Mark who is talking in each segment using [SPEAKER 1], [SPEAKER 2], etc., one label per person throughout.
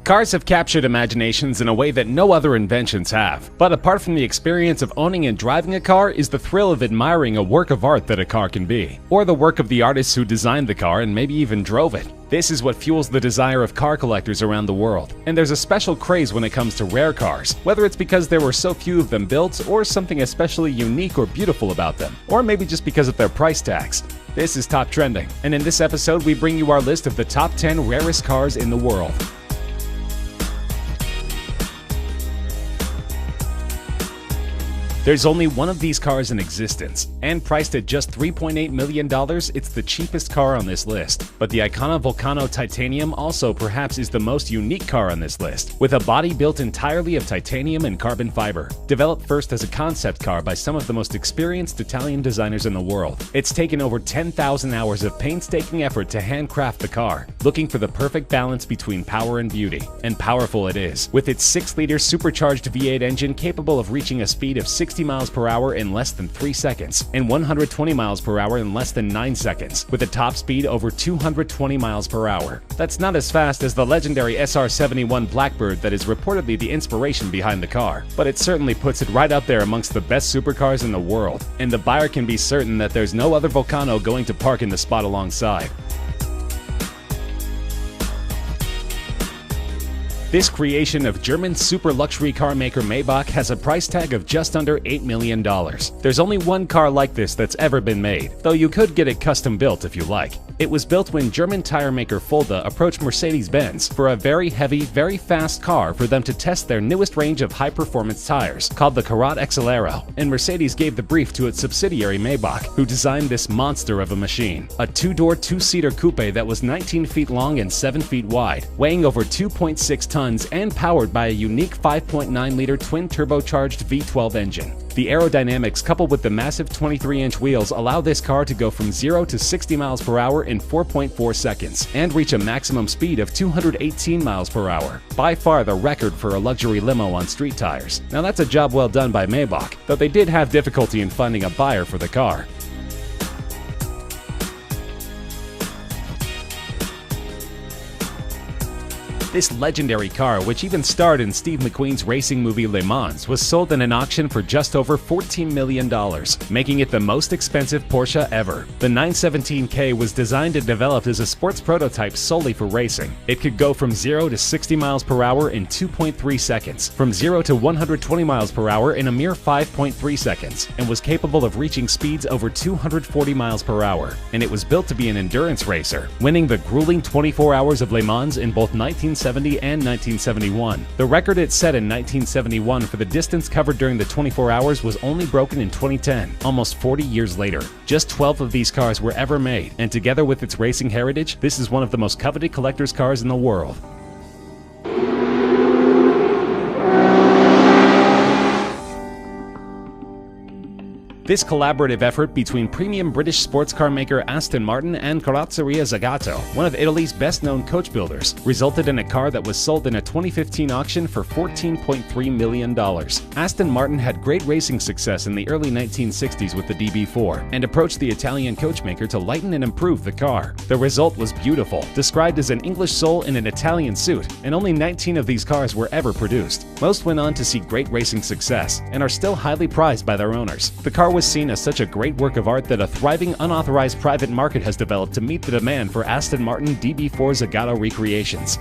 [SPEAKER 1] Cars have captured imaginations in a way that no other inventions have. But apart from the experience of owning and driving a car is the thrill of admiring a work of art that a car can be, or the work of the artists who designed the car and maybe even drove it. This is what fuels the desire of car collectors around the world. And there's a special craze when it comes to rare cars, whether it's because there were so few of them built, or something especially unique or beautiful about them, or maybe just because of their price tags. This is Top Trending, and in this episode we bring you our list of the top 10 rarest cars in the world. There's only one of these cars in existence, and priced at just $3.8 million, it's the cheapest car on this list. But the Icona Volcano Titanium also perhaps is the most unique car on this list, with a body built entirely of titanium and carbon fiber. Developed first as a concept car by some of the most experienced Italian designers in the world, it's taken over 10,000 hours of painstaking effort to handcraft the car, looking for the perfect balance between power and beauty. And powerful it is, with its 6-liter supercharged V8 engine capable of reaching a speed of 60 miles per hour in less than 3 seconds, and 120 miles per hour in less than 9 seconds, with a top speed over 220 miles per hour. That's not as fast as the legendary SR-71 Blackbird that is reportedly the inspiration behind the car, but it certainly puts it right up there amongst the best supercars in the world, and the buyer can be certain that there's no other Volcano going to park in the spot alongside. This creation of German super luxury car maker Maybach has a price tag of just under $8 million. There's only one car like this that's ever been made, though you could get it custom built if you like. It was built when German tire maker Fulda approached Mercedes-Benz for a very heavy, very fast car for them to test their newest range of high-performance tires, called the Karat XL, and Mercedes gave the brief to its subsidiary Maybach, who designed this monster of a machine. A 2-door, 2-seater coupe that was 19 feet long and 7 feet wide, weighing over 2.6 tons and powered by a unique 5.9-liter twin-turbocharged V12 engine. The aerodynamics coupled with the massive 23-inch wheels allow this car to go from 0 to 60 miles per hour in 4.4 seconds and reach a maximum speed of 218 miles per hour, by far the record for a luxury limo on street tires. Now that's a job well done by Maybach, though they did have difficulty in finding a buyer for the car. This legendary car, which even starred in Steve McQueen's racing movie Le Mans, was sold in an auction for just over $14 million, making it the most expensive Porsche ever. The 917K was designed and developed as a sports prototype solely for racing. It could go from 0 to 60 miles per hour in 2.3 seconds, from 0 to 120 miles per hour in a mere 5.3 seconds, and was capable of reaching speeds over 240 miles per hour. And it was built to be an endurance racer, winning the grueling 24 hours of Le Mans in both 1970 and 1971. The record it set in 1971 for the distance covered during the 24 hours was only broken in 2010, almost 40 years later. Just 12 of these cars were ever made, and together with its racing heritage, this is one of the most coveted collector's cars in the world. This collaborative effort between premium British sports car maker Aston Martin and Carrozzeria Zagato, one of Italy's best-known coach builders, resulted in a car that was sold in a 2015 auction for $14.3 million. Aston Martin had great racing success in the early 1960s with the DB4, and approached the Italian coach maker to lighten and improve the car. The result was beautiful, described as an English soul in an Italian suit, and only 19 of these cars were ever produced. Most went on to see great racing success, and are still highly prized by their owners. The car was seen as such a great work of art that a thriving unauthorized private market has developed to meet the demand for Aston Martin DB4 Zagato recreations.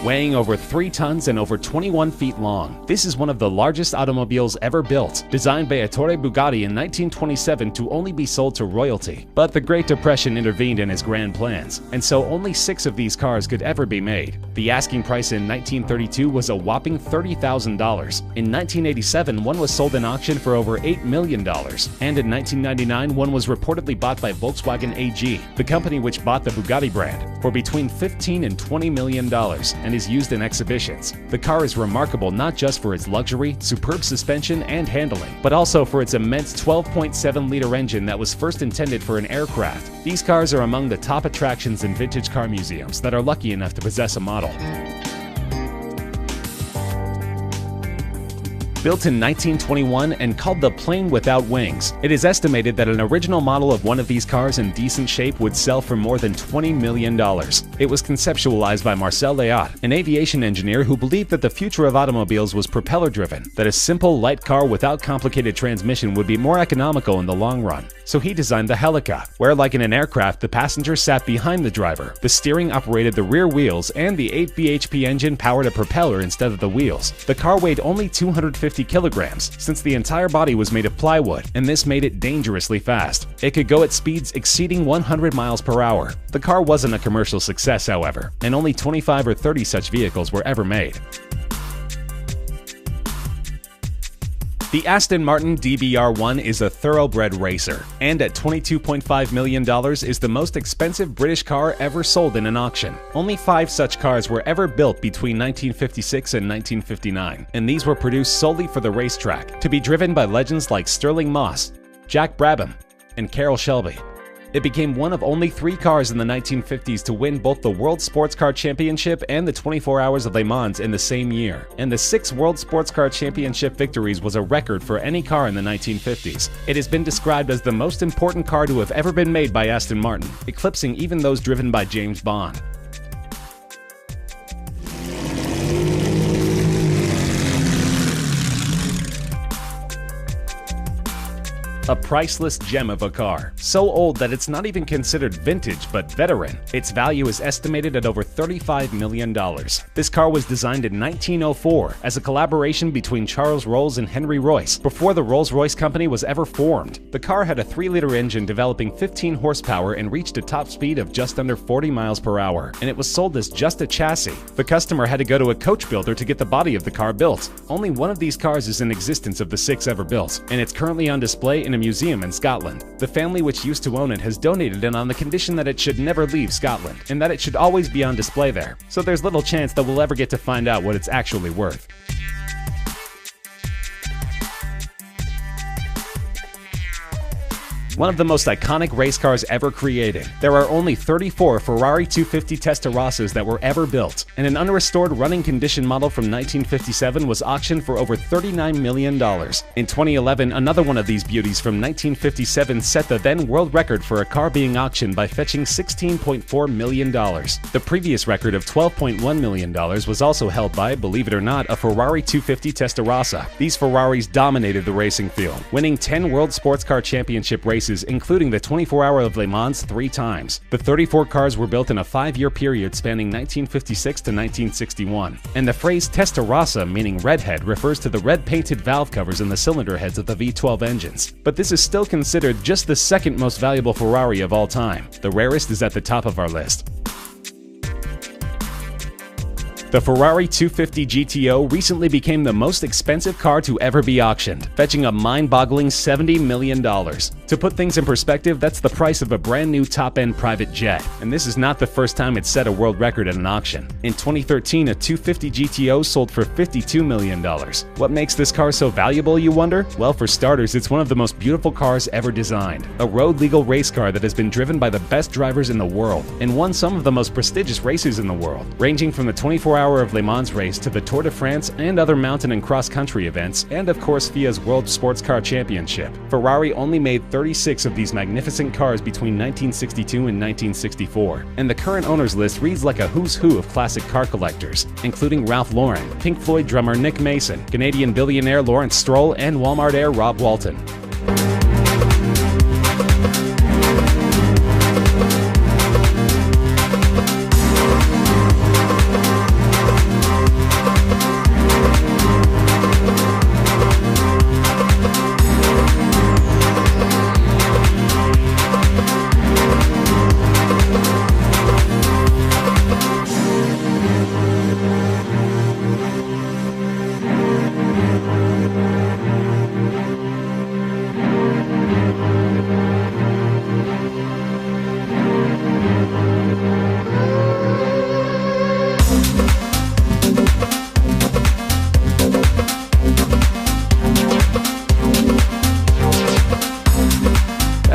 [SPEAKER 1] Weighing over 3 tons and over 21 feet long, this is one of the largest automobiles ever built, designed by Ettore Bugatti in 1927 to only be sold to royalty. But the Great Depression intervened in his grand plans, and so only 6 of these cars could ever be made. The asking price in 1932 was a whopping $30,000. In 1987, one was sold in auction for over $8 million, and in 1999, one was reportedly bought by Volkswagen AG, the company which bought the Bugatti brand, for between $15 and $20 million, and is used in exhibitions. The car is remarkable not just for its luxury, superb suspension, and handling, but also for its immense 12.7-liter engine that was first intended for an aircraft. These cars are among the top attractions in vintage car museums that are lucky enough to possess a model. Built in 1921 and called the plane without wings, it is estimated that an original model of one of these cars in decent shape would sell for more than $20 million. It was conceptualized by Marcel Léot, an aviation engineer who believed that the future of automobiles was propeller-driven, that a simple, light car without complicated transmission would be more economical in the long run. So he designed the Helica, where like in an aircraft, the passenger sat behind the driver, the steering operated the rear wheels, and the 8 bhp engine powered a propeller instead of the wheels. The car weighed only 250 kilograms, since the entire body was made of plywood, and this made it dangerously fast. It could go at speeds exceeding 100 miles per hour. The car wasn't a commercial success, however, and only 25 or 30 such vehicles were ever made. The Aston Martin DBR1 is a thoroughbred racer, and at $22.5 million is the most expensive British car ever sold in an auction. Only 5 such cars were ever built between 1956 and 1959, and these were produced solely for the racetrack, to be driven by legends like Stirling Moss, Jack Brabham, and Carroll Shelby. It became one of only 3 cars in the 1950s to win both the World Sports Car Championship and the 24 Hours of Le Mans in the same year, and the 6 World Sports Car Championship victories was a record for any car in the 1950s. It has been described as the most important car to have ever been made by Aston Martin, eclipsing even those driven by James Bond. A priceless gem of a car, so old that it's not even considered vintage but veteran. Its value is estimated at over $35 million. This car was designed in 1904 as a collaboration between Charles Rolls and Henry Royce, before the Rolls-Royce company was ever formed. The car had a 3-liter engine developing 15 horsepower and reached a top speed of just under 40 miles per hour, and it was sold as just a chassis. The customer had to go to a coach builder to get the body of the car built. Only one of these cars is in existence of the 6 ever built, and it's currently on display in a museum in Scotland. The family which used to own it has donated it on the condition that it should never leave Scotland, and that it should always be on display there, so there's little chance that we'll ever get to find out what it's actually worth. One of the most iconic race cars ever created. There are only 34 Ferrari 250 Testarossas that were ever built, and an unrestored running condition model from 1957 was auctioned for over $39 million. In 2011, another one of these beauties from 1957 set the then world record for a car being auctioned by fetching $16.4 million. The previous record of $12.1 million was also held by, believe it or not, a Ferrari 250 Testarossa. These Ferraris dominated the racing field, winning 10 World Sports Car Championship races, including the 24 Hour of Le Mans 3 times. The 34 cars were built in a 5-year period spanning 1956 to 1961, and the phrase Testarossa, meaning redhead, refers to the red-painted valve covers in the cylinder heads of the V12 engines. But this is still considered just the second most valuable Ferrari of all time. The Rerest is at the top of our list. The Ferrari 250 GTO recently became the most expensive car to ever be auctioned, fetching a mind-boggling $70 million. To put things in perspective, that's the price of a brand new top-end private jet. And this is not the first time it's set a world record at an auction. In 2013, a 250 GTO sold for $52 million. What makes this car so valuable, you wonder? Well, for starters, it's one of the most beautiful cars ever designed. A road-legal race car that has been driven by the best drivers in the world, and won some of the most prestigious races in the world, ranging from the 24 Hour of Le Mans race to the Tour de France and other mountain and cross-country events, and of course FIA's World Sports Car Championship. Ferrari only made 36 of these magnificent cars between 1962 and 1964, and the current owners list reads like a who's who of classic car collectors, including Ralph Lauren, Pink Floyd drummer Nick Mason, Canadian billionaire Lawrence Stroll, and Walmart heir Rob Walton.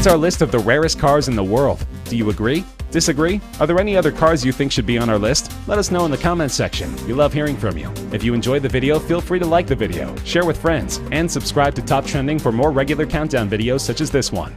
[SPEAKER 1] That's our list of the rarest cars in the world. Do you agree? Disagree? Are there any other cars you think should be on our list? Let us know in the comments section. We love hearing from you. If you enjoyed the video, feel free to like the video, share with friends, and subscribe to Top Trending for more regular countdown videos such as this one.